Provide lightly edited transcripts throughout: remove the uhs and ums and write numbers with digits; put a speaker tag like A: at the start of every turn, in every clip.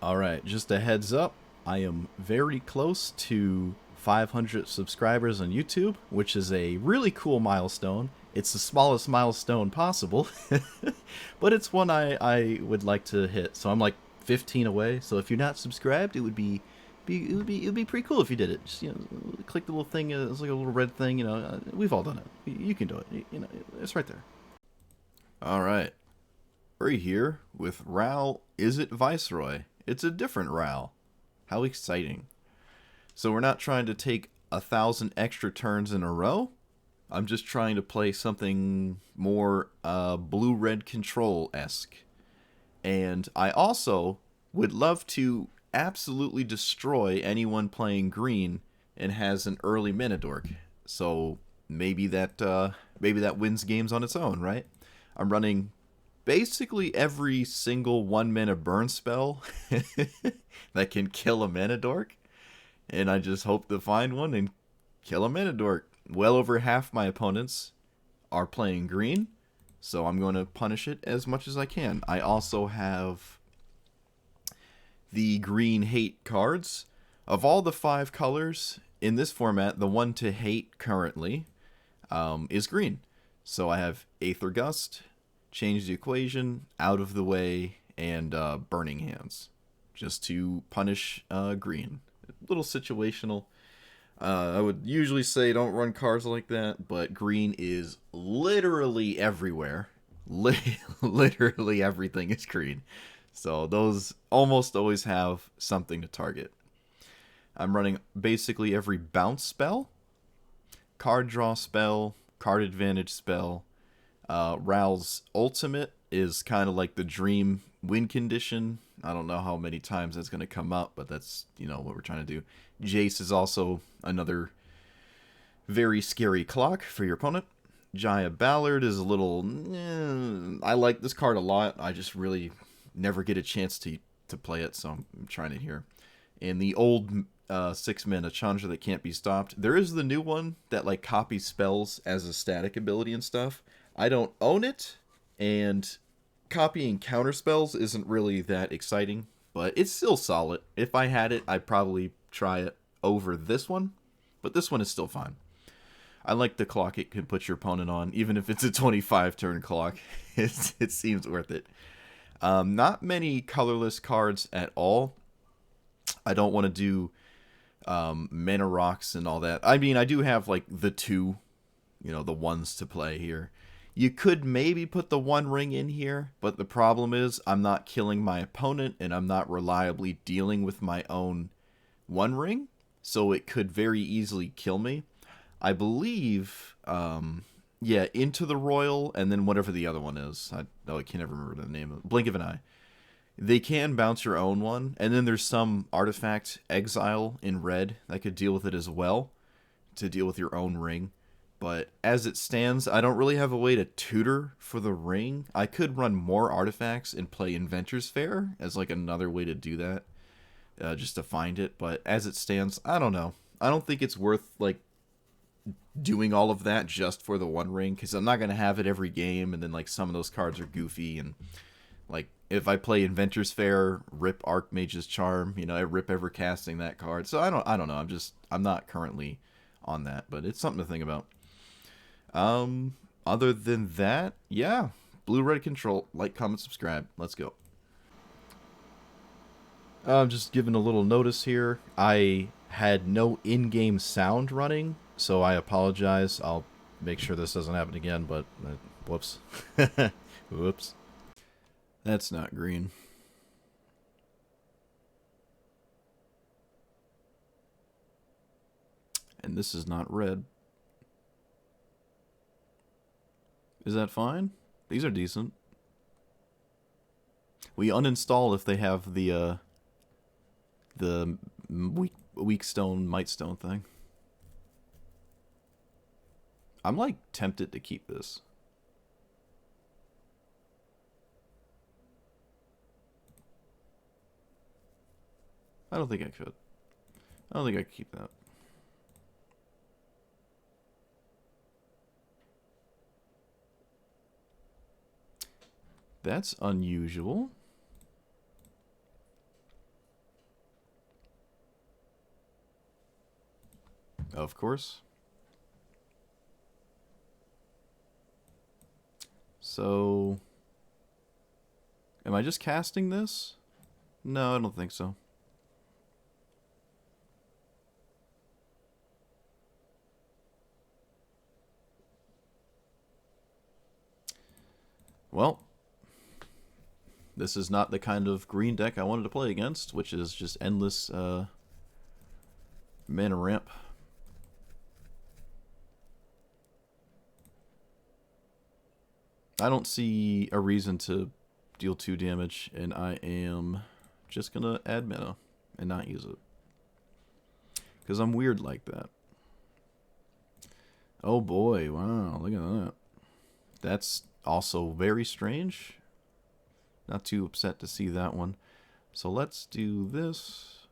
A: Alright, just a heads up, I am very close to 500 subscribers on YouTube, which is a really cool milestone. It's the smallest milestone possible, but it's one I would like to hit. So I'm like 15 away. So if you're not subscribed, it would be pretty cool if you did it. Just click the little thing. It's like a little red thing. We've all done it. You can do it. It's right there. All right, we're here with Ral Izzet Viceroy. It's a different Ral. How exciting. So we're not trying to take 1,000 extra turns in a row. I'm just trying to play something more blue-red control-esque. And I also would love to absolutely destroy anyone playing green and has an early mana dork. So maybe that wins games on its own, right? I'm running basically every single 1 mana burn spell that can kill a mana dork, and I just hope to find one and kill a mana dork. Well over half my opponents are playing green, so I'm going to punish it as much as I can. I also have the green hate cards. Of all the 5 colors in this format, the one to hate currently is green. So I have Aether Gust, Change the Equation, Out of the Way, and Burning Hands, just to punish green. A little situational. I would usually say don't run cards like that, but green is literally everywhere. Literally everything is green. So those almost always have something to target. I'm running basically every bounce spell, card draw spell, card advantage spell. Ral's ultimate is kind of like the dream win condition. I don't know how many times that's going to come up, but that's, what we're trying to do. Jace is also another very scary clock for your opponent. Jaya Ballard is a little... I like this card a lot. I just really never get a chance to play it, so I'm trying it here. And the old 6-mana Chandra that can't be stopped. There is the new one that like copies spells as a static ability and stuff. I don't own it, and copying counter spells isn't really that exciting, but it's still solid. If I had it, I'd probably try it over this one, but this one is still fine. I like the clock it can put your opponent on, even if it's a 25-turn clock. It seems worth it. Not many colorless cards at all. I don't want to do mana rocks and all that. I mean, I do have like the two, the ones to play here. You could maybe put the One Ring in here, but the problem is I'm not killing my opponent and I'm not reliably dealing with my own One Ring, so it could very easily kill me. I believe, Into the Royal, and then whatever the other one is. I can't ever remember the name of it. Blink of an Eye. They can bounce your own one, and then there's some artifact exile in red that could deal with it as well, to deal with your own ring. But as it stands, I don't really have a way to tutor for the ring. I could run more artifacts and play Inventor's Fair as like another way to do that, just to find it. But as it stands, I don't know. I don't think it's worth like doing all of that just for the One Ring, because I'm not going to have it every game, and then like some of those cards are goofy, and like if I play Inventor's Fair, rip Archmage's Charm, I rip ever casting that card. So I don't know. I'm not currently on that, but it's something to think about. Other than that, yeah, blue red control. Like, comment, subscribe. Let's go. I'm just giving a little notice here. I had no in-game sound running, so I apologize. I'll make sure this doesn't happen again, but whoops. Whoops. That's not green. And this is not red. Is that fine? These are decent. We uninstall if they have the weak stone, might stone thing. I'm like tempted to keep this. I don't think I could. I don't think I could keep that. That's unusual. Of course. So, am I just casting this? No, I don't think so. Well, this is not the kind of green deck I wanted to play against, which is just endless mana ramp. I don't see a reason to deal 2 damage, and I am just gonna add mana and not use it. Because I'm weird like that. Oh boy, wow, look at that. That's also very strange. Not too upset to see that one. So let's do this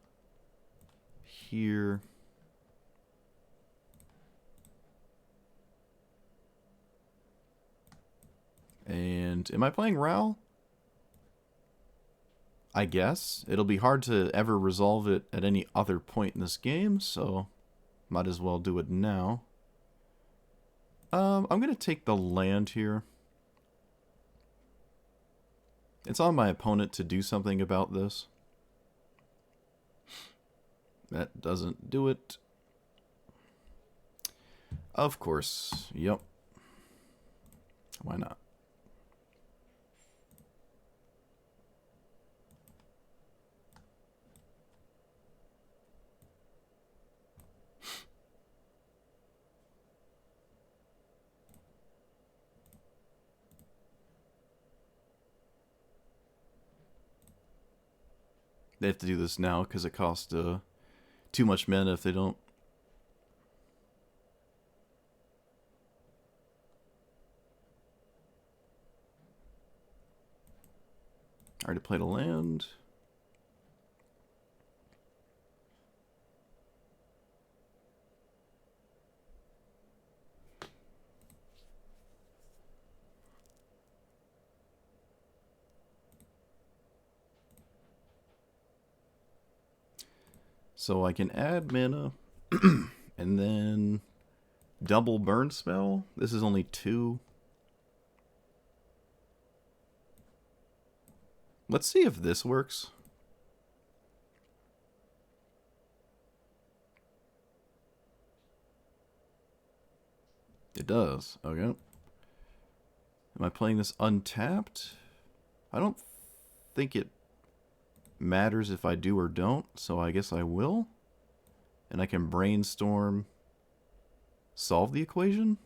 A: here. And am I playing Ral? I guess. It'll be hard to ever resolve it at any other point in this game, so might as well do it now. I'm going to take the land here. It's on my opponent to do something about this. That doesn't do it. Of course. Yep. Why not? They have to do this now because it costs too much mana if they don't. I already played a land. So I can add mana and then double burn spell. This is only 2. Let's see if this works. It does. Okay. Am I playing this untapped? I don't think it matters if I do or don't, so I guess I will. And I can brainstorm, solve the equation.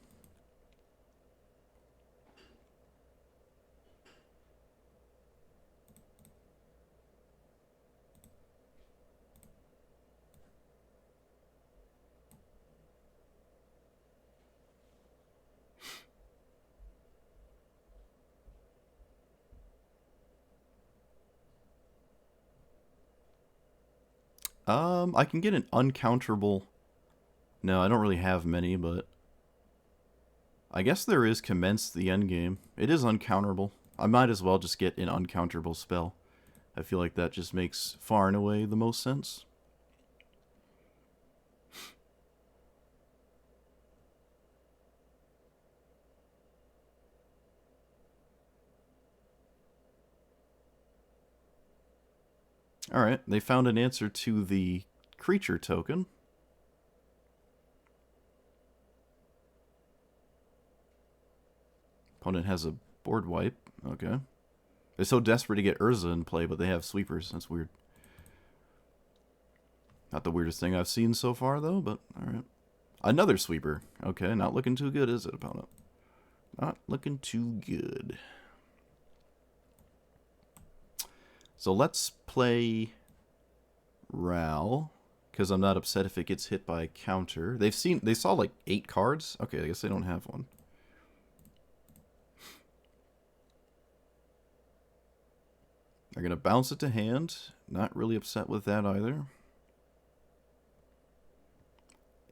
A: I can get an uncounterable. No, I don't really have many, but I guess there is commence the endgame. It is uncounterable. I might as well just get an uncounterable spell. I feel like that just makes far and away the most sense. Alright, they found an answer to the creature token. Opponent has a board wipe. Okay. They're so desperate to get Urza in play, but they have sweepers. That's weird. Not the weirdest thing I've seen so far, though, but alright. Another sweeper. Okay, not looking too good, is it, opponent? Not looking too good. So let's play Ral, because I'm not upset if it gets hit by a counter. They saw like 8 cards. Okay, I guess they don't have one. They're gonna bounce it to hand. Not really upset with that either.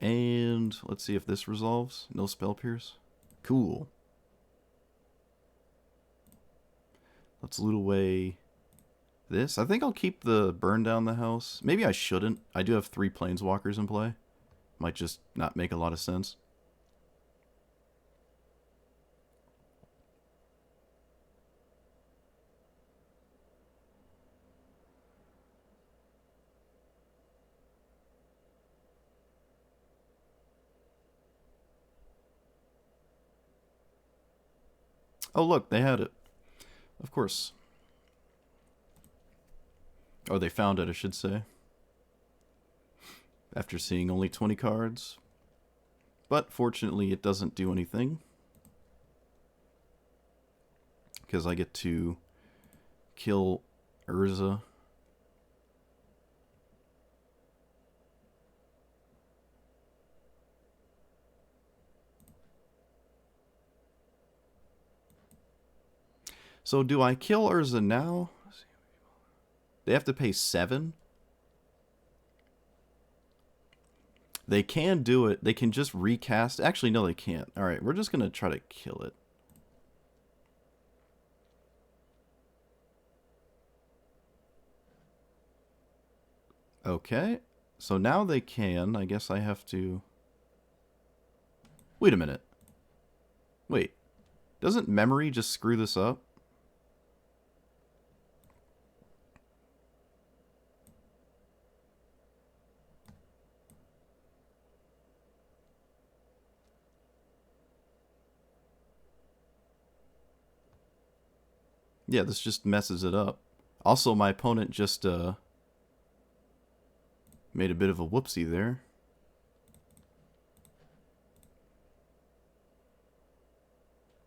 A: And let's see if this resolves. No spell pierce. Cool. Let's loot away this. I think I'll keep the burn down the house. Maybe I shouldn't. I do have 3 planeswalkers in play. Might just not make a lot of sense. Oh, look, they had it. Of course. Or they found it, I should say. After seeing only 20 cards. But fortunately, it doesn't do anything. Because I get to kill Urza. So do I kill Urza now? They have to pay 7? They can do it. They can just recast. Actually, no, they can't. Alright, we're just going to try to kill it. Okay. So now they can. I guess I have to... Wait a minute. Wait. Doesn't memory just screw this up? Yeah, this just messes it up. Also, my opponent just made a bit of a whoopsie there.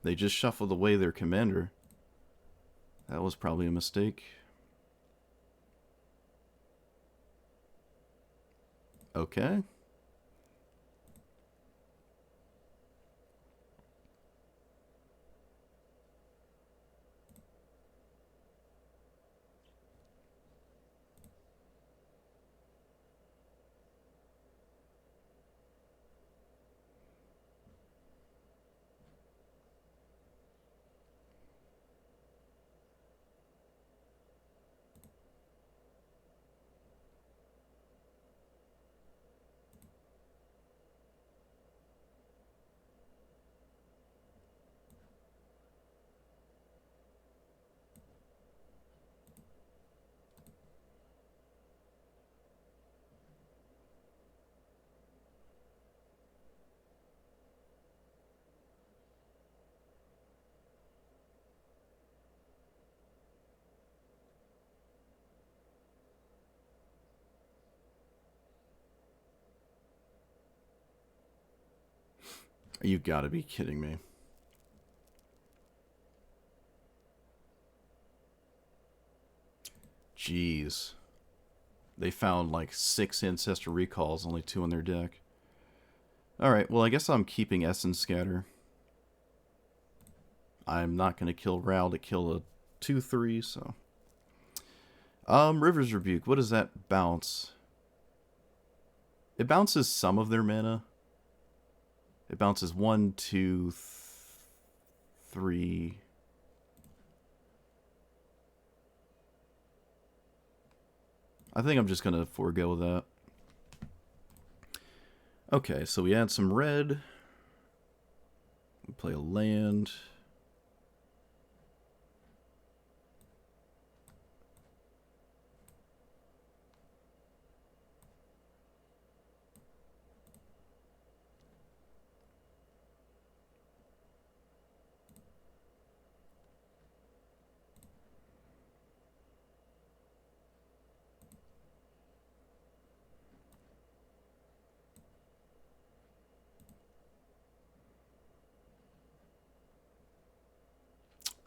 A: They just shuffled away their commander. That was probably a mistake. Okay. You've got to be kidding me. Jeez. They found like 6 Ancestor Recalls, only 2 in their deck. Alright, well I guess I'm keeping Essence Scatter. I'm not going to kill Ral to kill a 2-3, so... River's Rebuke, what does that bounce? It bounces some of their mana. It bounces 1, 2, 3... I think I'm just going to forego that. Okay, so we add some red. We play a land.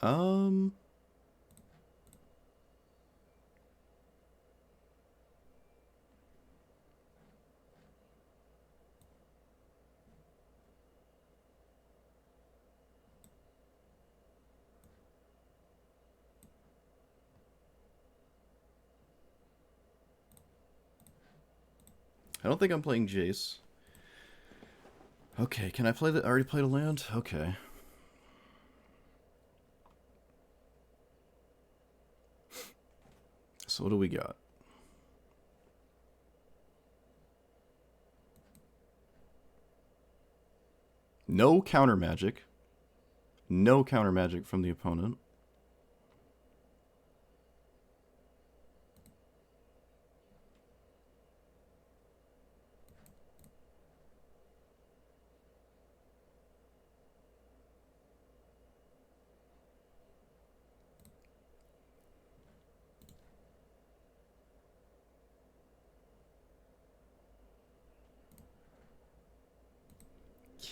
A: Um... I don't think I'm playing Jace. Okay, can I play the... I already played a land? Okay. So what do we got? No counter magic. No counter magic from the opponent.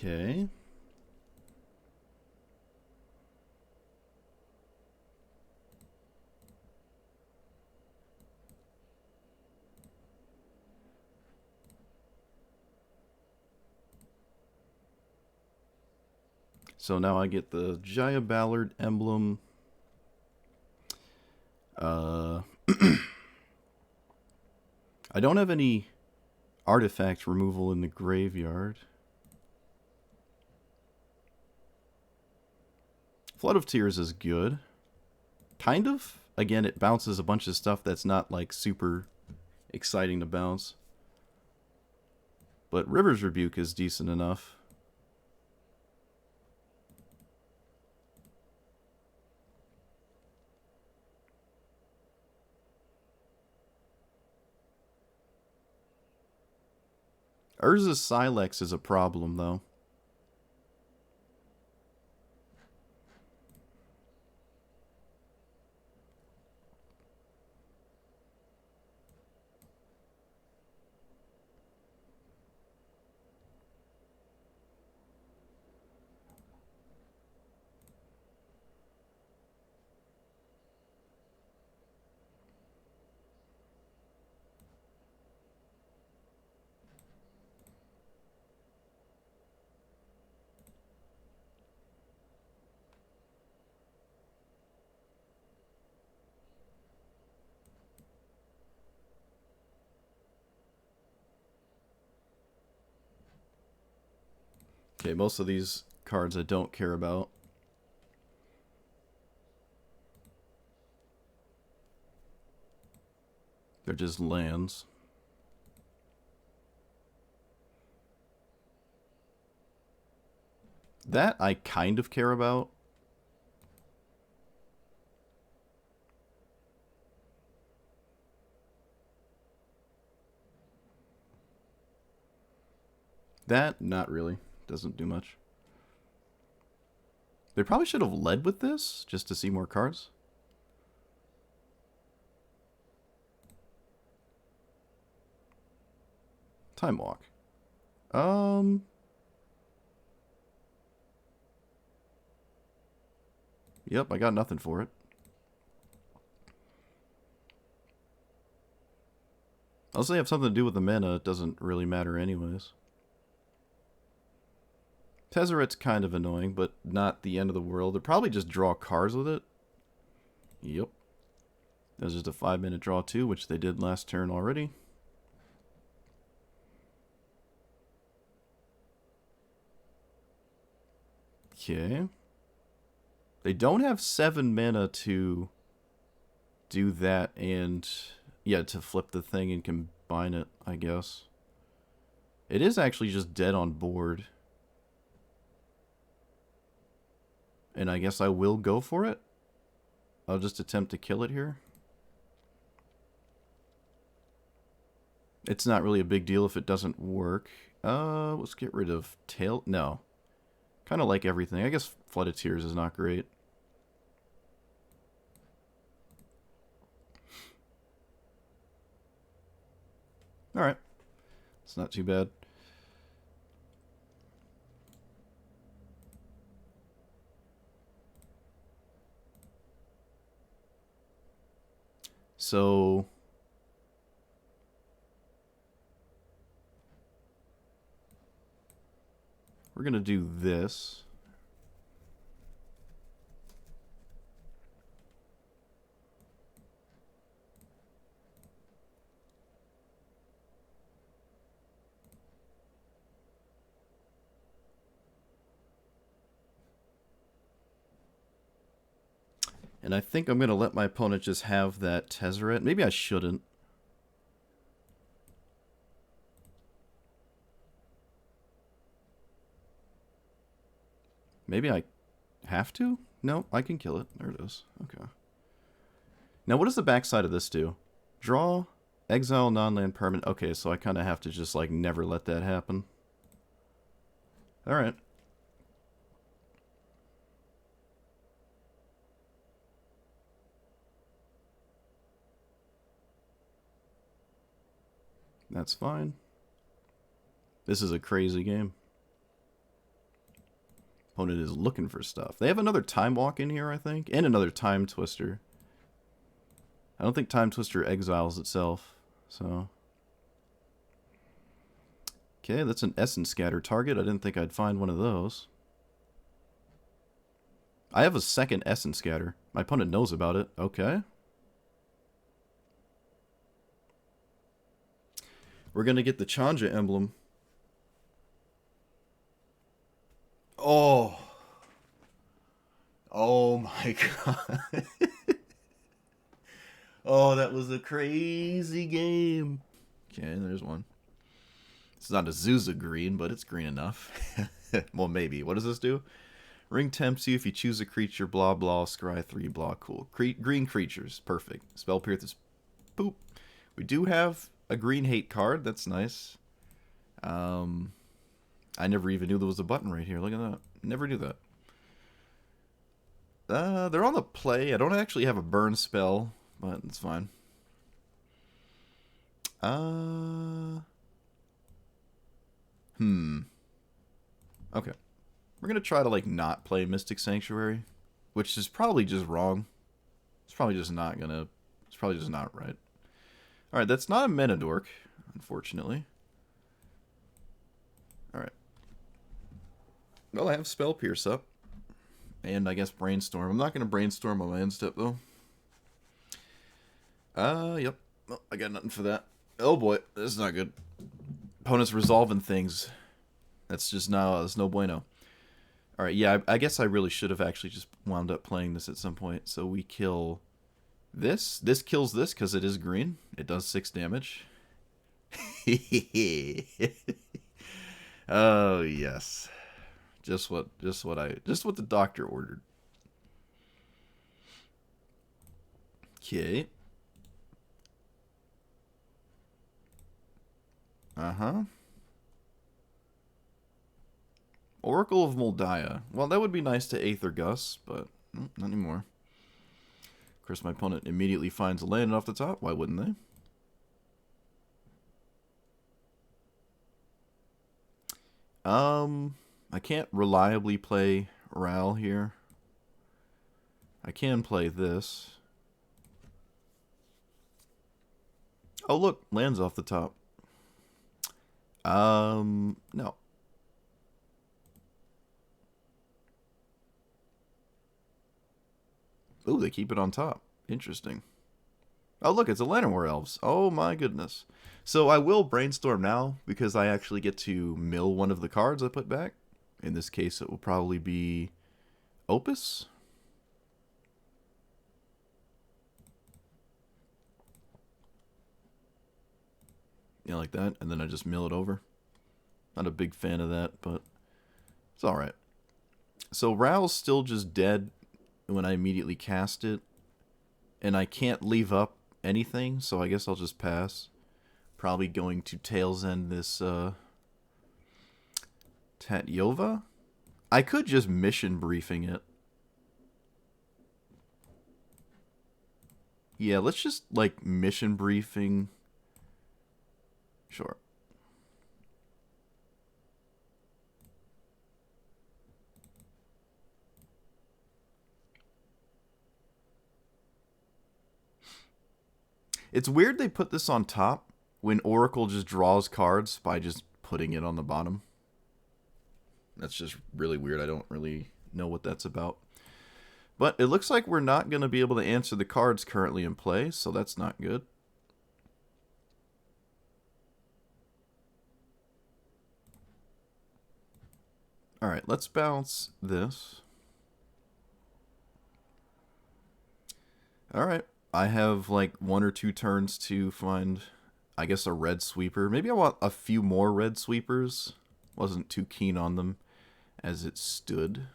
A: Okay. So now I get the Jaya Ballard emblem. I don't have any artifact removal in the graveyard. Flood of Tears is good. Kind of. Again, it bounces a bunch of stuff that's not like super exciting to bounce. But River's Rebuke is decent enough. Urza's Silex is a problem, though. Okay, most of these cards I don't care about. They're just lands. That I kind of care about. That, not really. Doesn't do much. They probably should have led with this, just to see more cards. Time Walk. Yep, I got nothing for it. Unless they have something to do with the mana, it doesn't really matter anyways. Tezzeret's kind of annoying, but not the end of the world. They'll probably just draw cards with it. Yep. There's just a 5-minute draw too, which they did last turn already. Okay. They don't have 7 mana to do that and, yeah, to flip the thing and combine it, I guess. It is actually just dead on board. And I guess I will go for it. I'll just attempt to kill it here. It's not really a big deal if it doesn't work. Let's get rid of tail. No. Kind of like everything. I guess Flood of Tears is not great. Alright. It's not too bad. So we're going to do this. And I think I'm going to let my opponent just have that Tezzeret. Maybe I shouldn't. Maybe I have to? No, I can kill it. There it is. Okay. Now, what does the backside of this do? Draw, exile non-land permanent. Okay, so I kind of have to just, like, never let that happen. Alright. That's fine. This is a crazy game. Opponent is looking for stuff. They have another Time Walk in here, I think, and another Time Twister. I don't think Time Twister exiles itself, so... Okay, that's an Essence Scatter target. I didn't think I'd find one of those. I have a second Essence Scatter. My opponent knows about it. Okay. We're going to get the Chandra emblem. Oh. Oh my god. Oh, that was a crazy game. Okay, there's one. It's not a Zuza green, but it's green enough. Well, maybe. What does this do? Ring tempts you if you choose a creature, blah, blah, scry 3, blah, cool. Green creatures, perfect. Spell Pierce is poop. We do have a green hate card, that's nice. I never even knew there was a button right here, look at that. Never knew that. They're on the play. I don't actually have a burn spell, but it's fine. Okay. We're going to try to, like, not play Mystic Sanctuary, which is probably just wrong. It's probably just not gonna... It's probably just not right. Alright, that's not a mana dork, unfortunately. Alright. Well, I have Spell Pierce up. And I guess Brainstorm. I'm not going to Brainstorm a land step, though. Yep. Well, I got nothing for that. Oh boy, this is not good. Opponent's resolving things. That's just no, that's no bueno. Alright, yeah, I guess I really should have actually just wound up playing this at some point. So we kill this. This kills this because it is green. It does 6 damage. Oh, yes. Just what the doctor ordered. Okay. Oracle of Moldiah. Well, that would be nice to Aether Gus, but not anymore. Of course, my opponent immediately finds a land off the top. Why wouldn't they? I can't reliably play Ral here. I can play this. Oh, look, lands off the top. No. Ooh, they keep it on top. Interesting. Oh, look, it's a Llanowar Elves. Oh, my goodness. So I will Brainstorm now, because I actually get to mill one of the cards I put back. In this case, it will probably be Opus. Yeah, like that. And then I just mill it over. Not a big fan of that, but it's alright. So Ral's still just dead when I immediately cast it. And I can't leave up anything, so I guess I'll just pass. Probably going to Tails End this Tatyova. I could just mission briefing it. Yeah, let's just, like, mission briefing. Sure. It's weird they put this on top when Oracle just draws cards by just putting it on the bottom. That's just really weird. I don't really know what that's about. But it looks like we're not going to be able to answer the cards currently in play, so that's not good. Alright, let's bounce this. Alright, I have like 1 or 2 turns to find, I guess, a red sweeper. Maybe I want a few more red sweepers. Wasn't too keen on them as it stood.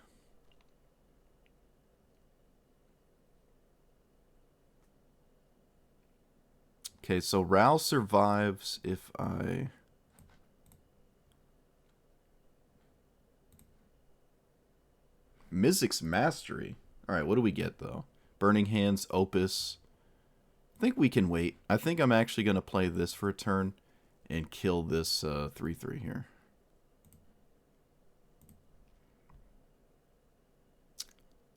A: Okay, so Ral survives if I... Mizzix's Mastery. Alright, what do we get, though? Burning Hands, Opus. I think we can wait. I think I'm actually going to play this for a turn and kill this 3/3 here.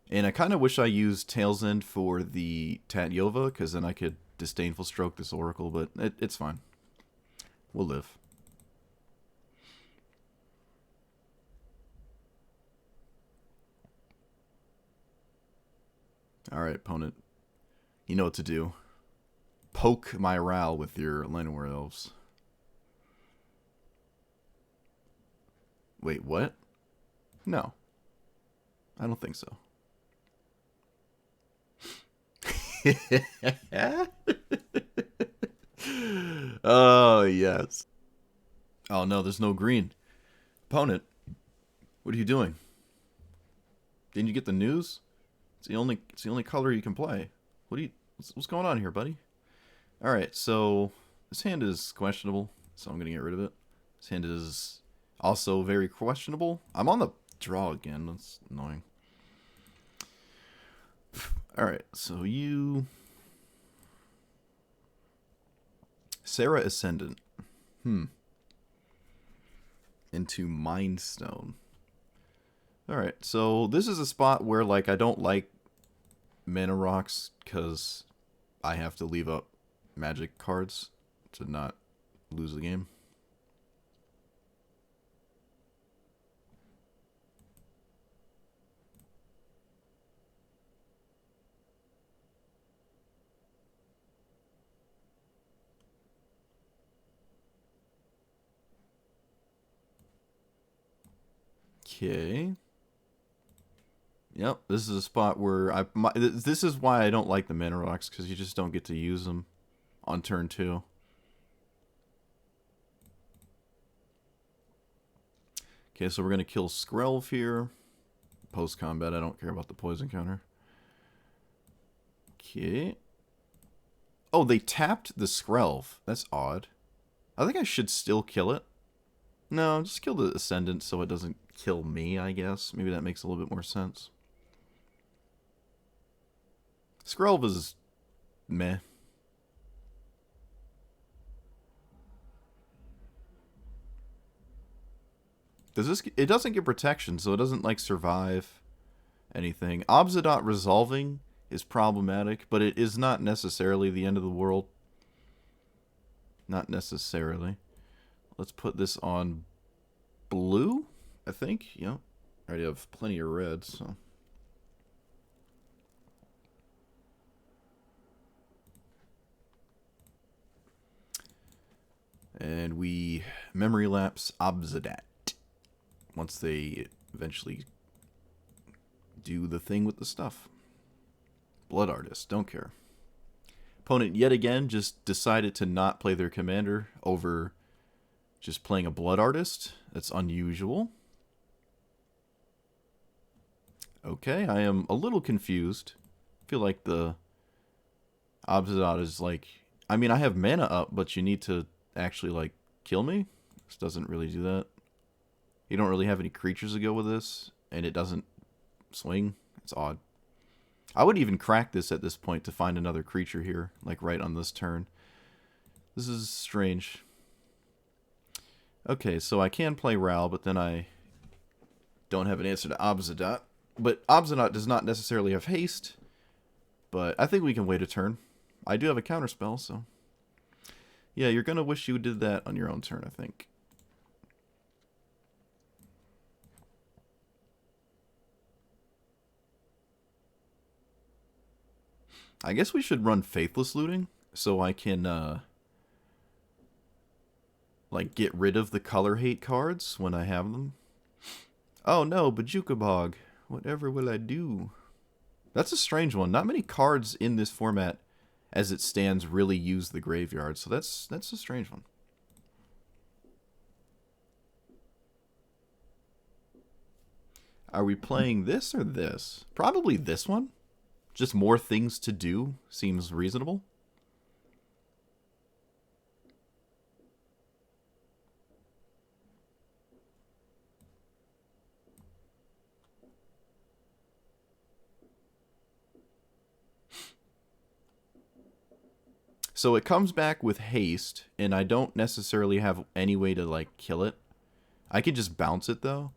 A: And I kind of wish I used Tail's End for the Tatyova, because then I could Disdainful Stroke this Oracle, but it's fine. We'll live. Alright, opponent. You know what to do. Poke my Ral with your Llanowar Elves. Wait, what? No. I don't think so. Oh, yes. Oh, no, there's no green. Opponent, what are you doing? Didn't you get the news? It's the only color you can play. What's going on here, buddy? Alright, so this hand is questionable, so I'm gonna get rid of it. This hand is also very questionable. I'm on the draw again, that's annoying. Alright, so you... Sarah Ascendant. Into Mind Stone. Alright, so this is a spot where, like, I don't like mana rocks because I have to leave up magic cards to not lose the game. Okay. Yep, this is a spot where this is why I don't like the mana rocks, because you just don't get to use them on turn 2. Okay, so we're going to kill Skrelv here. Post-combat, I don't care about the poison counter. Okay. Oh, they tapped the Skrelv. That's odd. I think I should still kill it. No, just kill the Ascendant so it doesn't kill me, I guess. Maybe that makes a little bit more sense. Skrelv is meh. It doesn't get protection, so it doesn't, like, survive anything. Obzidot resolving is problematic, but it is not necessarily the end of the world. Not necessarily. Let's put this on blue, I think. Yep. I already have plenty of red, so... And we memory lapse Obzidat once they eventually do the thing with the stuff. Blood Artist, don't care. Opponent yet again just decided to not play their commander over just playing a Blood Artist. That's unusual. Okay, I am a little confused. I feel like the Obzidat is like... I mean, I have mana up, but you need to actually, like, kill me? This doesn't really do that. You don't really have any creatures to go with this, and it doesn't swing. It's odd. I would even crack this at this point to find another creature here, like right on this turn. This is strange. Okay, so I can play Ral, but then I don't have an answer to Obzidat. But Obzidat does not necessarily have haste, but I think we can wait a turn. I do have a counterspell, so... Yeah, you're going to wish you did that on your own turn, I think. I guess we should run Faithless Looting, so I can, like, get rid of the color hate cards when I have them. Oh no, Bajuka Bog. Whatever will I do? That's a strange one. Not many cards in this format, as it stands, really use the graveyard, so that's a strange one. Are we playing this or this? Probably this one. Just more things to do seems reasonable. So it comes back with haste, and I don't necessarily have any way to, like, kill it. I can just bounce it, though.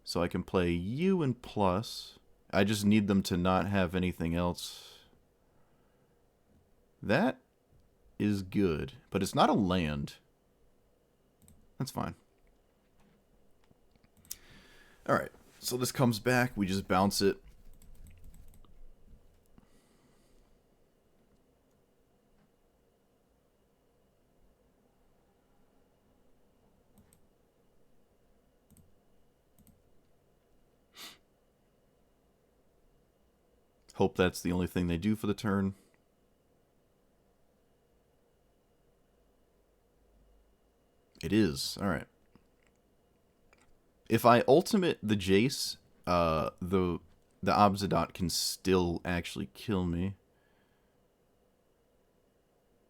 A: So I can play you and plus. I just need them to not have anything else. That is good, but it's not a land. That's fine. Alright, so this comes back. We just bounce it. Hope that's the only thing they do for the turn. It is. Alright. If I ultimate the Jace, the Izzet can still actually kill me.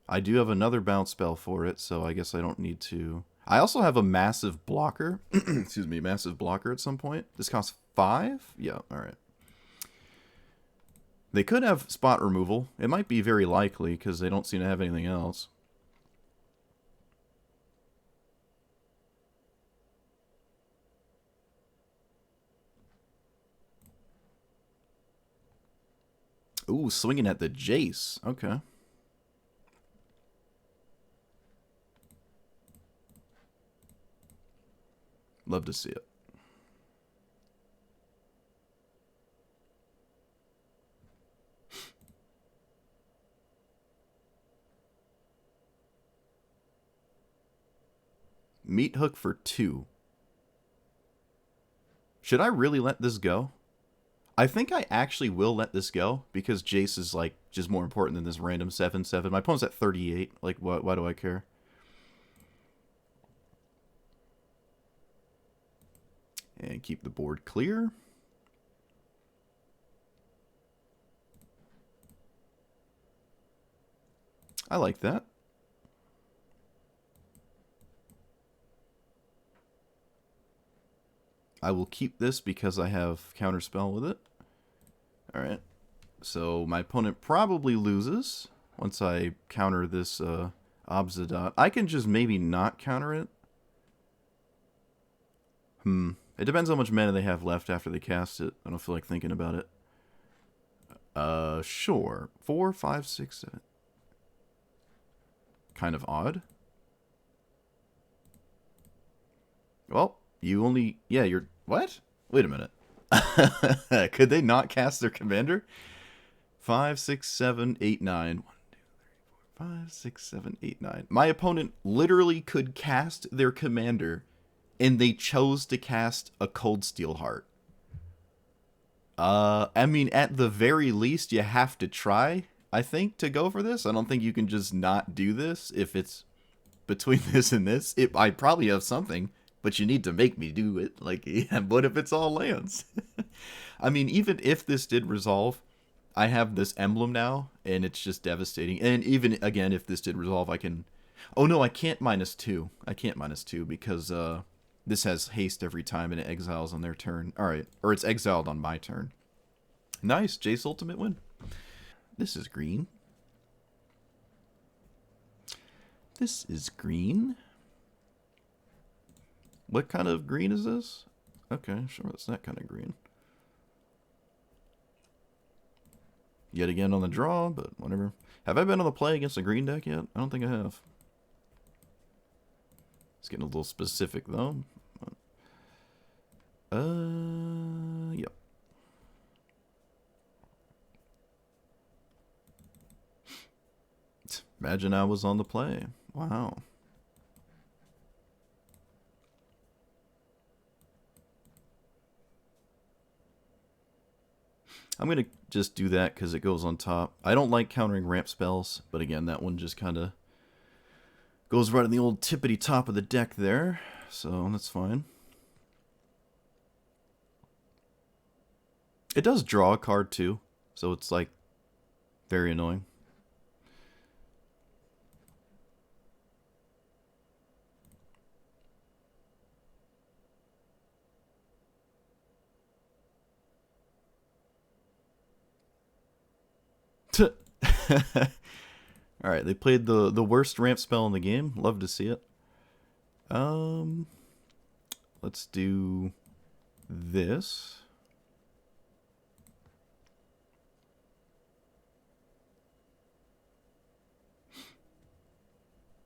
A: I do have another bounce spell for it, so I guess I don't need to. I also have a massive blocker. Excuse me, massive blocker at some point. This costs 5? Yeah, alright. They could have spot removal. It might be very likely, because they don't seem to have anything else. Ooh, swinging at the Jace. Okay. Love to see it. Meat hook for 2. Should I really let this go? I think I actually will let this go, because Jace is, like, just more important than this random 7/7. My opponent's at 38. Like, why do I care? And keep the board clear. I like that. I will keep this because I have counterspell with it. Alright. So my opponent probably loses once I counter this Izzet. I can just maybe not counter it. It depends how much mana they have left after they cast it. I don't feel like thinking about it. Sure. 4, 5, 6, 7. Kind of odd. Well, you only... Yeah, you're... What? Wait a minute. Could they not cast their commander? 5, 6, 7, 8, 9. 1, 2, 3, 4, 5, 6, 7, 8, 9. My opponent literally could cast their commander, and they chose to cast a Cold Steel Heart. I mean, at the very least, you have to try, I think, to go for this. I don't think you can just not do this if it's between this and this. I probably have something, but you need to make me do it. Like, yeah, what if it's all lands? I mean, even if this did resolve, I have this emblem now, and it's just devastating. And even, again, if this did resolve, I can... Oh, no, I can't -2. I can't -2 because this has haste every time, and it exiles on their turn. Alright, or it's exiled on my turn. Nice, Jace ultimate win. This is green. This is green. What kind of green is this? Okay, sure, it's that kind of green. Yet again on the draw, but whatever. Have I been on the play against a green deck yet? I don't think I have. It's getting a little specific, though. Yep. Imagine I was on the play. Wow. I'm going to just do that because it goes on top. I don't like countering ramp spells, but again, that one just kind of goes right in the old tippity top of the deck there, so that's fine. It does draw a card too, so it's like very annoying. Alright, they played the worst ramp spell in the game. Love to see it. Let's do this.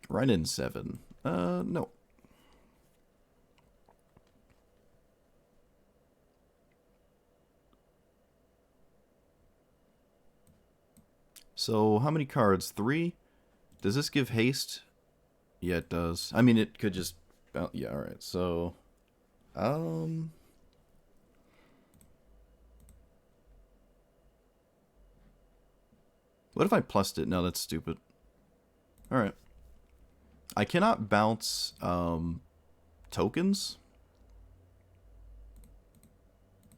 A: Run in 7. No. So, how many cards? 3? Does this give haste? Yeah, it does. I mean, it could just... yeah, alright. So, what if I plussed it? No, that's stupid. Alright. I cannot bounce, tokens.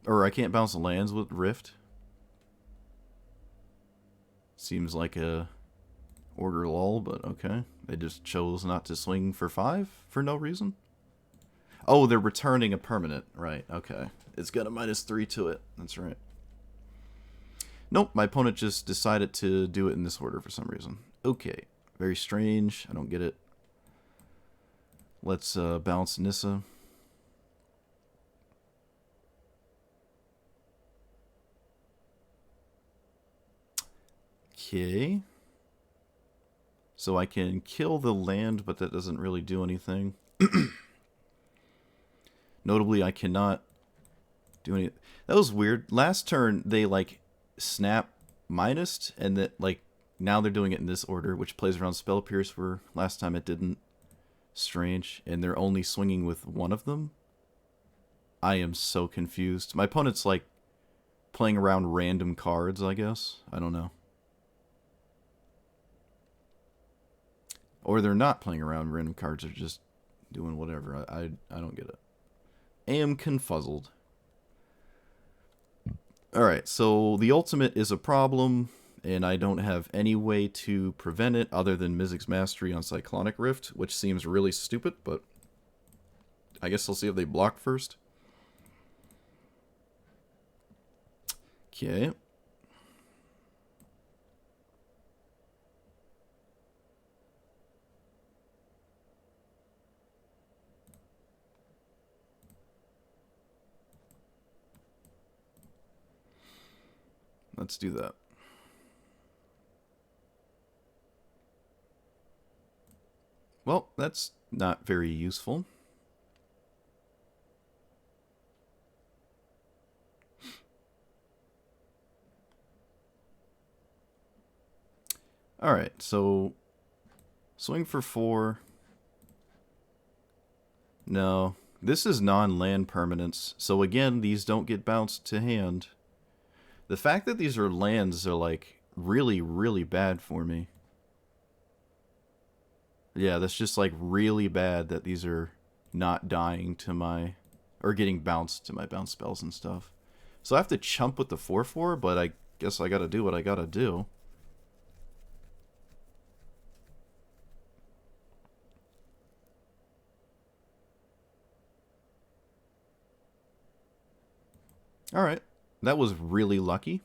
A: Or I can't bounce lands with Rift. Seems like a order lull, but okay. They just chose not to swing for 5 for no reason. Oh, they're returning a permanent. Right, okay. It's got a -3 to it. That's right. Nope, my opponent just decided to do it in this order for some reason. Okay, very strange. I don't get it. Let's bounce Nissa. Okay. So I can kill the land, but that doesn't really do anything. Notably, I cannot do any... That was weird. Last turn, they, like, snap minused, and that, like, now they're doing it in this order, which plays around Spell Pierce, where last time it didn't. Strange. And they're only swinging with one of them. I am so confused. My opponent's, like, playing around random cards, I guess. I don't know. Or they're not playing around random cards, they're just doing whatever. I don't get it. Am confuzzled. Alright, so the ultimate is a problem, and I don't have any way to prevent it other than Mizzix's Mastery on Cyclonic Rift, which seems really stupid, but I guess I'll see if they block first. Okay. Let's do that. Well, that's not very useful. Alright, so swing for 4. No, this is non-land permanents, so again, these don't get bounced to hand. The fact that these are lands are, like, really, really bad for me. Yeah, that's just, like, really bad that these are not dying to my... or getting bounced to my bounce spells and stuff. So I have to chump with the 4/4, but I guess I gotta do what I gotta do. Alright. That was really lucky.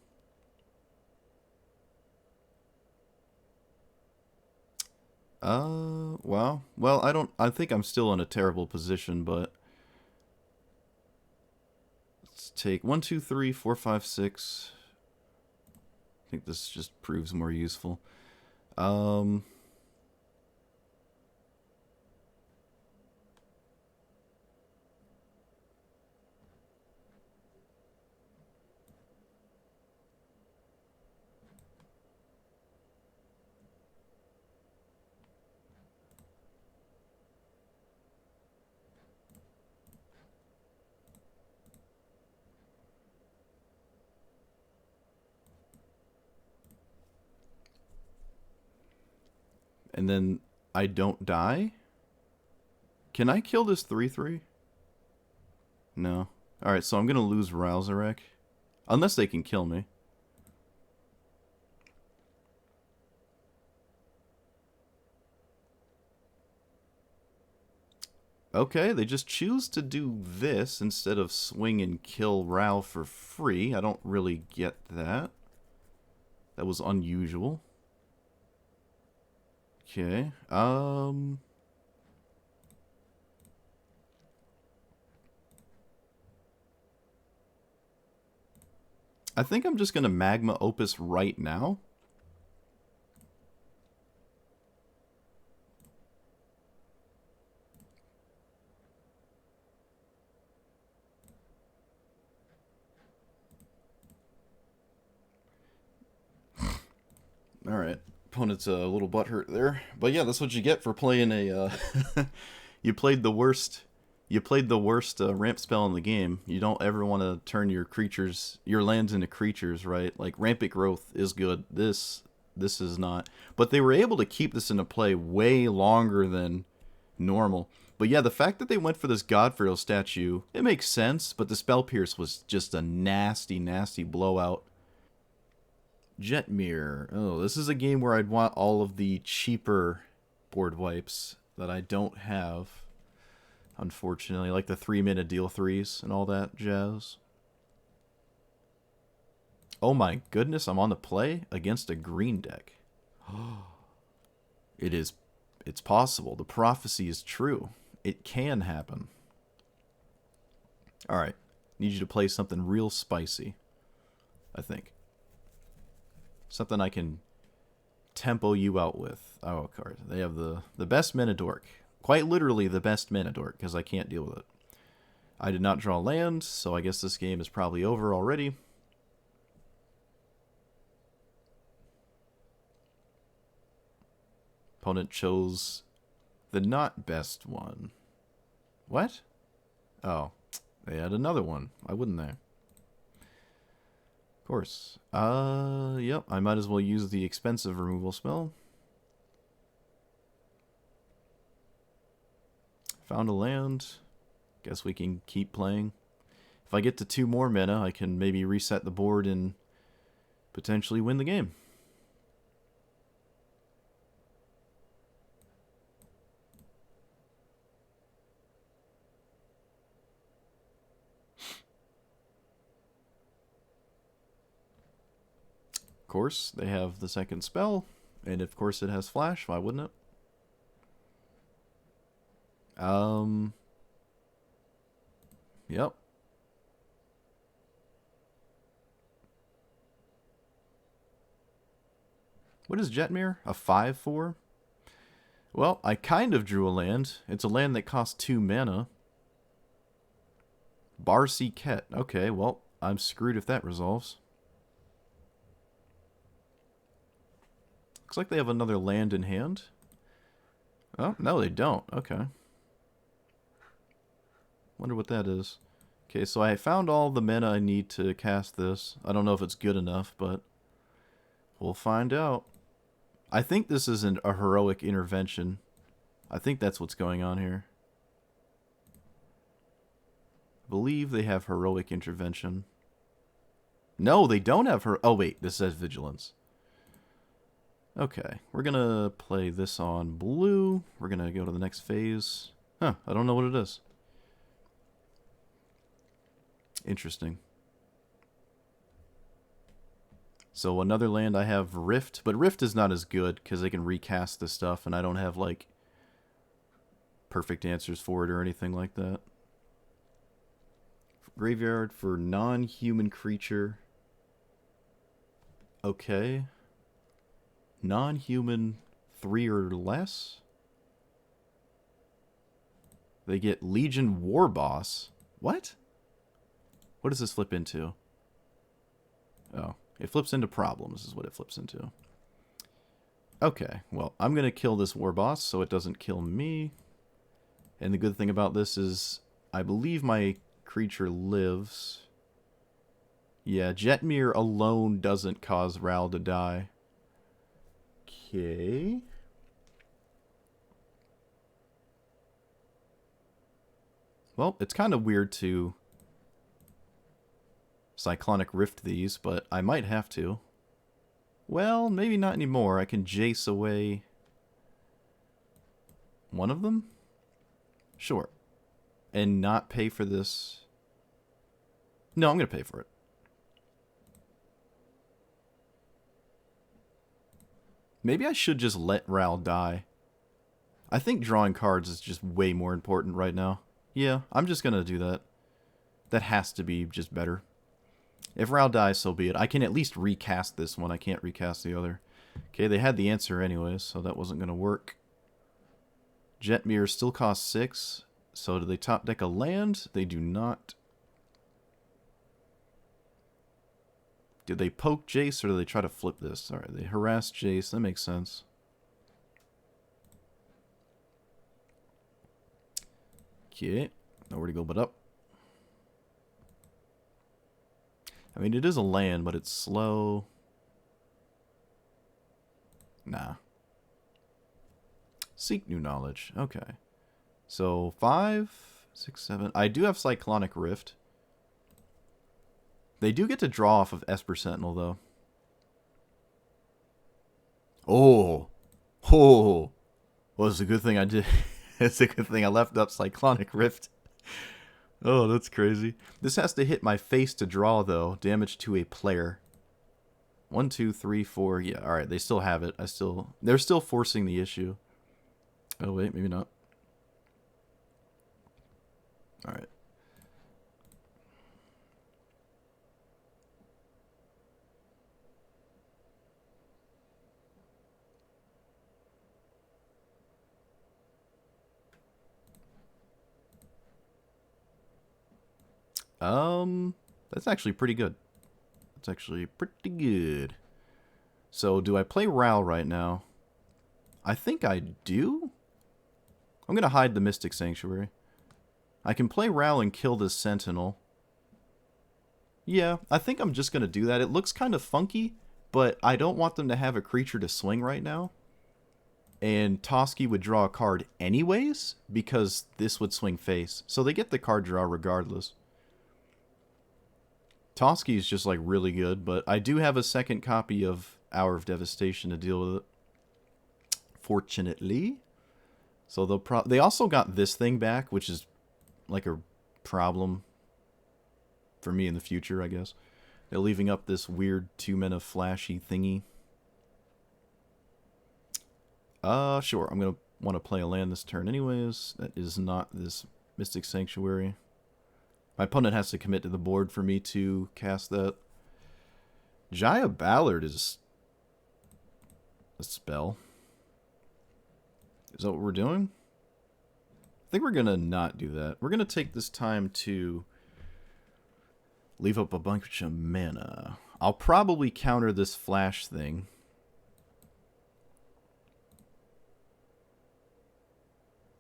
A: Wow. Well, I think I'm still in a terrible position, but... Let's take 1, 2, 3, 4, 5, 6. I think this just proves more useful. And then I don't die? Can I kill this 3/3? No. Alright, so I'm gonna lose Rousarek. Unless they can kill me. Okay, they just choose to do this instead of swing and kill Rao for free. I don't really get that. That was unusual. Okay. I think I'm just gonna Magma Opus right now. All right. Opponent's a little butthurt there, but yeah, that's what you get for playing a. You played the worst. You played the worst ramp spell in the game. You don't ever want to turn your creatures, your lands into creatures, right? Like rampant growth is good. This is not. But they were able to keep this into play way longer than normal. But yeah, the fact that they went for this Godfrey statue, it makes sense. But the Spell Pierce was just a nasty, nasty blowout. Jetmir. Oh, this is a game where I'd want all of the cheaper board wipes that I don't have, unfortunately, like the 3-mana deal threes and all that jazz. Oh my goodness, I'm on the play against a green deck. It's possible. The prophecy is true. It can happen. All right, need you to play something real spicy, I think. Something I can tempo you out with. Oh, card. They have the best mana dork. Quite literally the best mana dork, because I can't deal with it. I did not draw land, so I guess this game is probably over already. Opponent chose the not best one. What? Oh, they had another one. Why wouldn't they? Of course. Yep, I might as well use the expensive removal spell. Found a land. Guess we can keep playing. If I get to 2 more mana, I can maybe reset the board and potentially win the game. Of course, they have the second spell, and of course it has flash. Why wouldn't it? Yep. What is Jetmir? A 5/4? Well, I kind of drew a land. It's a land that costs 2 mana. Barcy Ket. Okay, well, I'm screwed if that resolves. Looks like they have another land in hand. Oh, no, they don't. Okay. Wonder what that is. Okay, so I found all the mana I need to cast this. I don't know if it's good enough, but we'll find out. I think this isn't a heroic intervention. I think that's what's going on here. I believe they have heroic intervention. No, they don't have her. Oh, wait, this says vigilance. Okay, we're gonna play this on blue. We're gonna go to the next phase. Huh, I don't know what it is. Interesting. So another land I have Rift, but Rift is not as good because they can recast this stuff, and I don't have, like, perfect answers for it or anything like that. Graveyard for non-human creature. Okay. Non-human 3 or less? They get Legion War Boss. What? What does this flip into? Oh, it flips into problems is what it flips into. Okay, well, I'm going to kill this War Boss so it doesn't kill me. And the good thing about this is I believe my creature lives. Yeah, Jetmir alone doesn't cause Ral to die. Okay. Well, it's kind of weird to Cyclonic Rift these, but I might have to. Well, maybe not anymore. I can Jace away one of them? Sure. And not pay for this. No, I'm going to pay for it. Maybe I should just let Ral die. I think drawing cards is just way more important right now. Yeah, I'm just going to do that. That has to be just better. If Ral dies, so be it. I can at least recast this one. I can't recast the other. Okay, they had the answer anyways, so that wasn't going to work. Jet Mirror still costs 6. So do they top deck a land? They do not. Do they poke Jace or do they try to flip this? Alright, they harass Jace. That makes sense. Okay, nowhere to go but up. I mean, it is a land, but it's slow. Nah. Seek new knowledge. Okay. So 5, 6, 7. I do have Cyclonic Rift. They do get to draw off of Esper Sentinel, though. Oh. Oh. Well, it's a good thing I did. It's a good thing I left up Cyclonic Rift. Oh, that's crazy. This has to hit my face to draw, though. Damage to a player. 1, 2, 3, 4. Yeah, alright. They still have it. They're still forcing the issue. Oh, wait. Maybe not. Alright. That's actually pretty good. That's actually pretty good. So, do I play Ral right now? I think I do. I'm going to hide the Mystic Sanctuary. I can play Ral and kill this Sentinel. Yeah, I think I'm just going to do that. It looks kind of funky, but I don't want them to have a creature to swing right now. And Toski would draw a card anyways, because this would swing face. So they get the card draw regardless. Toski is just like really good, but I do have a second copy of Hour of Devastation to deal with it. Fortunately. So they also got this thing back, which is like a problem for me in the future, I guess. They're leaving up this weird 2-mana flashy thingy. Sure. I'm going to want to play a land this turn anyways. That is not this Mystic Sanctuary. My opponent has to commit to the board for me to cast that. Jaya Ballard is a spell. Is that what we're doing? I think we're going to not do that. We're going to take this time to leave up a bunch of mana. I'll probably counter this flash thing.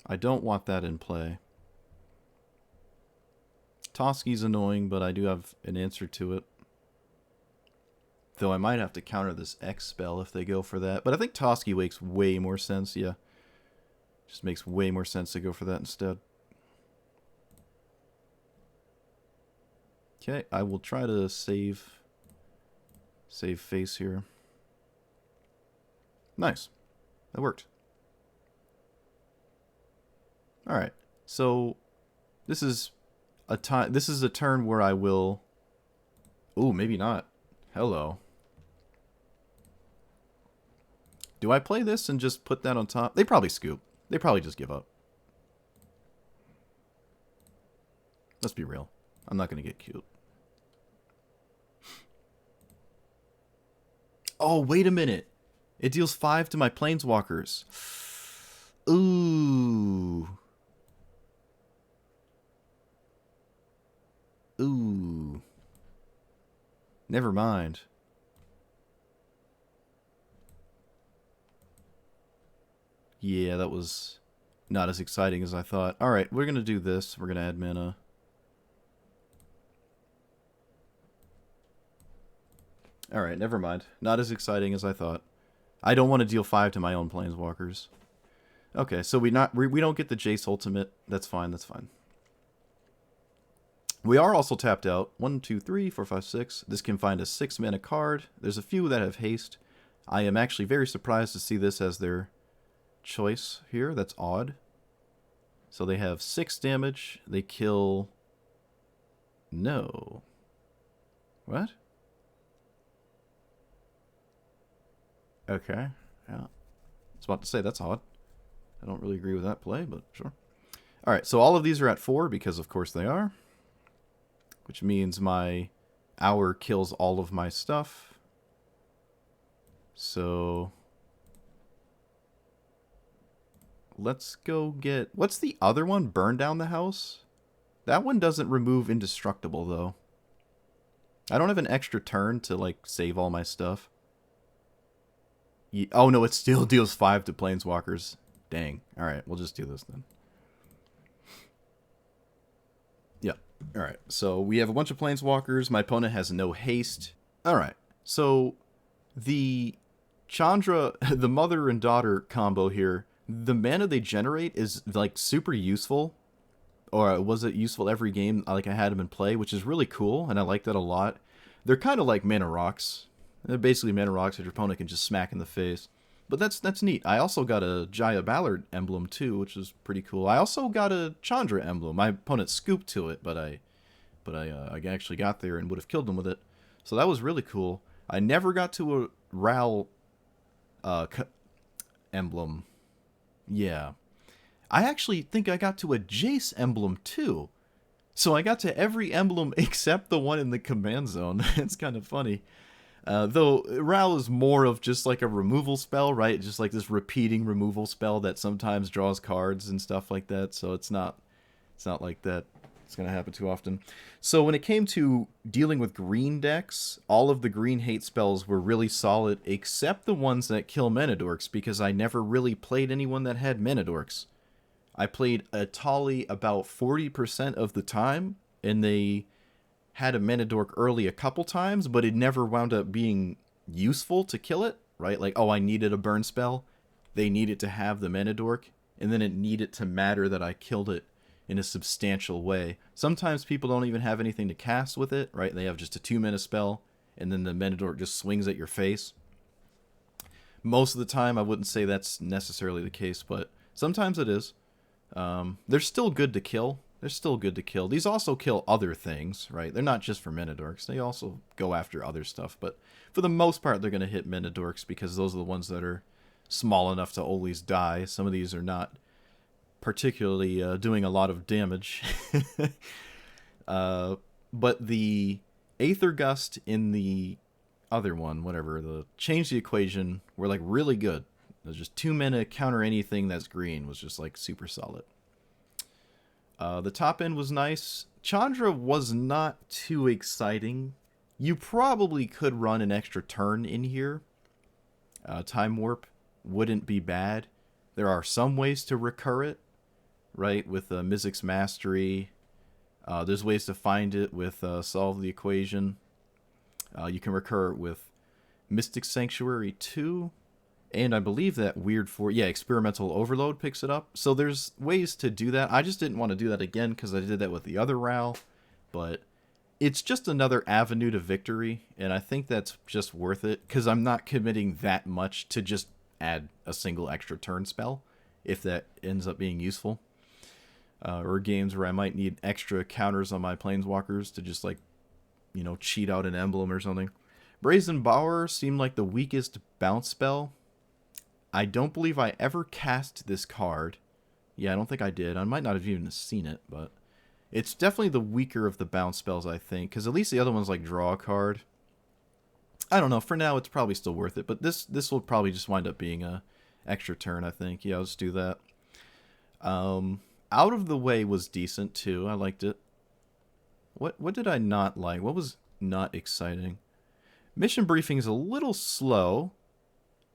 A: I don't want that in play. Toski's annoying, but I do have an answer to it. Though I might have to counter this X spell if they go for that. But I think Toski makes way more sense, yeah. Just makes way more sense to go for that instead. Okay, I will try to save face here. Nice. That worked. Alright, so this is a turn where I will... Ooh, maybe not. Hello. Do I play this and just put that on top? They probably scoop. They probably just give up. Let's be real. I'm not going to get cute. Oh, wait a minute. It deals 5 to my planeswalkers. Ooh. Ooh. Never mind. Yeah, that was not as exciting as I thought. Alright, we're going to do this. We're going to add mana. Alright, never mind. Not as exciting as I thought. I don't want to deal 5 to my own planeswalkers. Okay, so we don't get the Jace ultimate. That's fine, that's fine. We are also tapped out. 1, 2, 3, 4, 5, 6. This can find a 6-mana card. There's a few that have haste. I am actually very surprised to see this as their choice here. That's odd. So they have 6 damage. They kill... No. What? Okay. Yeah. I was about to say, that's odd. I don't really agree with that play, but sure. Alright, so all of these are at 4, because of course they are. Which means my hour kills all of my stuff. So let's go get... What's the other one? Burn down the house? That one doesn't remove indestructible, though. I don't have an extra turn to, like, save all my stuff. Oh, no, it still deals 5 to planeswalkers. Dang. Alright, we'll just do this then. Yeah. Alright, so we have a bunch of planeswalkers. My opponent has no haste. Alright, so the Chandra, the mother and daughter combo here, the mana they generate is, like, super useful. Or was it useful every game like I had them in play, which is really cool, and I like that a lot. They're kind of like mana rocks. They're basically mana rocks that your opponent can just smack in the face. But that's neat. I also got a Jaya Ballard emblem too, which is pretty cool. I also got a Chandra emblem. My opponent scooped to it, but I actually got there and would have killed them with it. So that was really cool. I never got to a Ral emblem. Yeah. I actually think I got to a Jace emblem too. So I got to every emblem except the one in the command zone. It's kind of funny. Though Ral is more of just like a removal spell, right? Just like this repeating removal spell that sometimes draws cards and stuff like that. So it's not like that. It's going to happen too often. So when it came to dealing with green decks, all of the green hate spells were really solid, except the ones that kill mana dorks, because I never really played anyone that had mana dorks. I played a Tali about 40% of the time, and they had a mana dork early a couple times, but it never wound up being useful to kill it, right? Like, oh, I needed a burn spell. They needed to have the mana dork, and then it needed to matter that I killed it in a substantial way. Sometimes people don't even have anything to cast with it, right? They have just a 2-mana spell, and then the mana dork just swings at your face. Most of the time, I wouldn't say that's necessarily the case, but sometimes it is. They're still good to kill. These also kill other things, right? They're not just for mana dorks. They also go after other stuff. But for the most part, they're going to hit mana dorks because those are the ones that are small enough to always die. Some of these are not particularly doing a lot of damage. But the Aether Gust in the other one, whatever, the Change the Equation, were like really good. It was just 2 mana, counter anything that's green, was just like super solid. The top end was nice. Chandra was not too exciting. You probably could run an extra turn in here. Time Warp wouldn't be bad. There are some ways to recur it, right? With Mizzix's Mastery. There's ways to find it with Solve the Equation. You can recur it with Mystic Sanctuary 2. And I believe that Experimental Overload picks it up. So there's ways to do that. I just didn't want to do that again because I did that with the other Ral. But it's just another avenue to victory. And I think that's just worth it because I'm not committing that much to just add a single extra turn spell if that ends up being useful. Or games where I might need extra counters on my planeswalkers to just cheat out an emblem or something. Brazen Bower seemed like the weakest bounce spell. I don't believe I ever cast this card. Yeah, I don't think I did. I might not have even seen it, but it's definitely the weaker of the bounce spells, I think, because at least the other one's like draw a card. I don't know. For now, it's probably still worth it, but this will probably just wind up being a extra turn, I think. Yeah, I'll just do that. Out of the Way was decent, too. I liked it. What did I not like? What was not exciting? Mission Briefing is a little slow,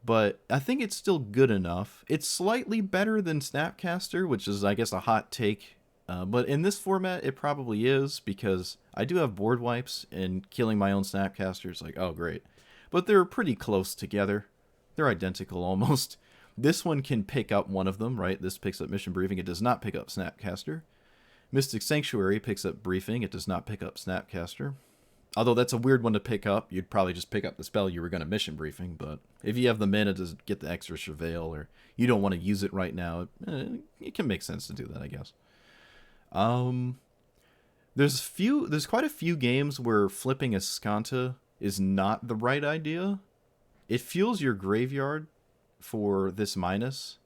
A: but I think it's still good enough. It's slightly better than Snapcaster, which is, I guess, a hot take. But in this format, it probably is, because I do have board wipes, and killing my own Snapcaster is like, oh, great. But they're pretty close together. They're identical, almost. This one can pick up one of them, right? This picks up Mission Briefing. It does not pick up Snapcaster. Mystic Sanctuary picks up Briefing. It does not pick up Snapcaster. Although that's a weird one to pick up. You'd probably just pick up the spell you were going to Mission Briefing, but if you have the mana to get the extra Chevelle, or you don't want to use it right now, it can make sense to do that, I guess. There's quite a few games where flipping a Skanta is not the right idea. It fuels your graveyard for this minus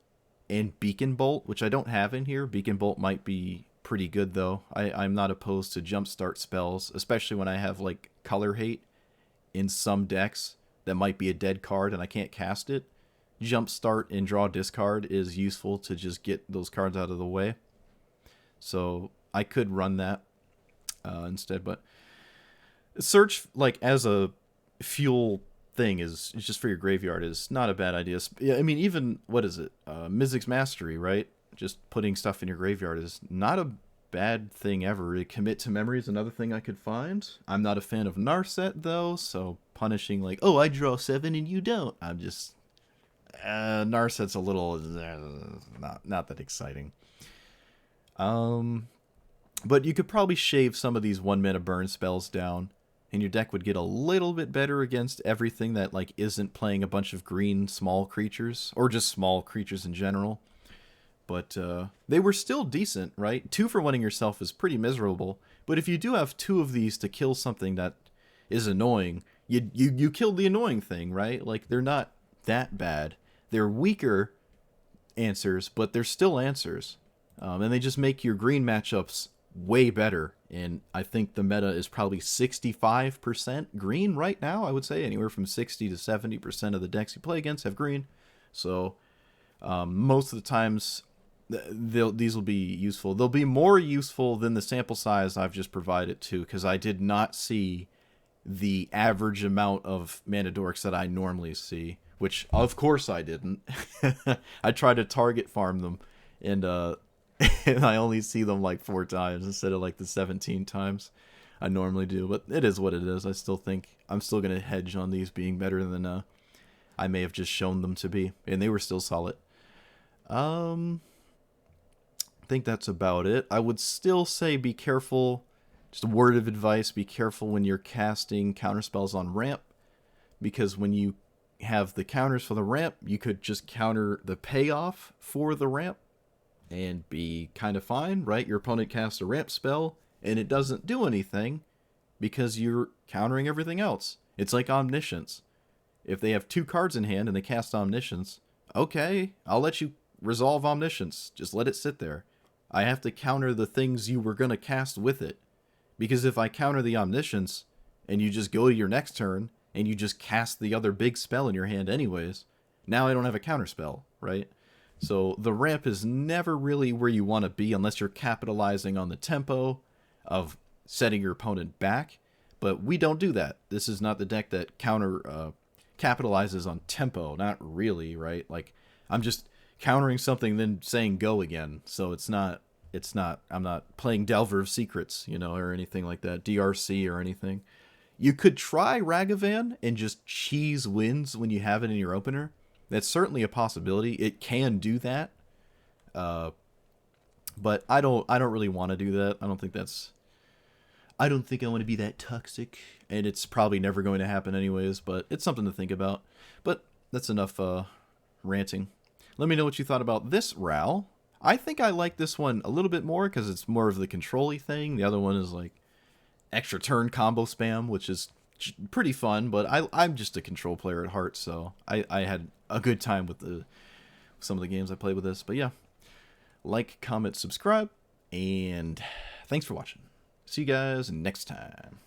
A: and Beacon Bolt, which I don't have in here. Beacon Bolt might be pretty good, though. I'm not opposed to jumpstart spells, especially when I have, like, Color Hate in some decks that might be a dead card and I can't cast it. Jumpstart and draw discard is useful to just get those cards out of the way. So I could run that instead, but search, like, as a fuel thing is just for your graveyard is not a bad idea. I mean, even, what is it? Mizzix Mastery, right? Just putting stuff in your graveyard is not a bad thing ever. Commit to Memory is another thing I could find. I'm not a fan of Narset, though, so punishing, like, oh, I draw 7 and you don't. I'm just... Narset's a little... not that exciting. But you could probably shave some of these 1-mana burn spells down, and your deck would get a little bit better against everything that, like, isn't playing a bunch of green small creatures, or just small creatures in general. But they were still decent, right? 2 for 1ing yourself is pretty miserable, but if you do have 2 of these to kill something that is annoying, you killed the annoying thing, right? Like, they're not that bad. They're weaker answers, but they're still answers. And they just make your green matchups way better. And I think the meta is probably 65% green right now, I would say. Anywhere from 60 to 70% of the decks you play against have green. So most of the times, these will be useful. They'll be more useful than the sample size I've just provided too, because I did not see the average amount of mana dorks that I normally see, which of course I didn't. I tried to target farm them, and and I only see them like 4 times instead of like the 17 times I normally do. But it is what it is. I still think I'm still going to hedge on these being better than I may have just shown them to be, and they were still solid. I think that's about it. I would still say be careful. Just a word of advice, be careful when you're casting counterspells on ramp, because when you have the counters for the ramp, you could just counter the payoff for the ramp and be kind of fine, right? Your opponent casts a ramp spell, and it doesn't do anything because you're countering everything else. It's like Omniscience. If they have 2 cards in hand and they cast Omniscience, okay, I'll let you resolve Omniscience. Just let it sit there. I have to counter the things you were going to cast with it. Because if I counter the Omniscience, and you just go to your next turn, and you just cast the other big spell in your hand anyways, now I don't have a counter spell, right? So the ramp is never really where you want to be unless you're capitalizing on the tempo of setting your opponent back. But we don't do that. This is not the deck that capitalizes on tempo. Not really, right? Like, I'm just countering something then saying go again. So I'm not playing Delver of Secrets, or anything like that, DRC or anything. You could try Ragavan and just cheese wins when you have it in your opener. That's certainly a possibility. It can do that. But I don't really want to do that. I don't think I want to be that toxic, and it's probably never going to happen anyways, but it's something to think about. But that's enough ranting. Let me know what you thought about this Ral. I think I like this one a little bit more because it's more of the control-y thing. The other one is like extra turn combo spam, which is pretty fun, but I'm just a control player at heart, so I had a good time with some of the games I played with this. But yeah, like, comment, subscribe, and thanks for watching. See you guys next time.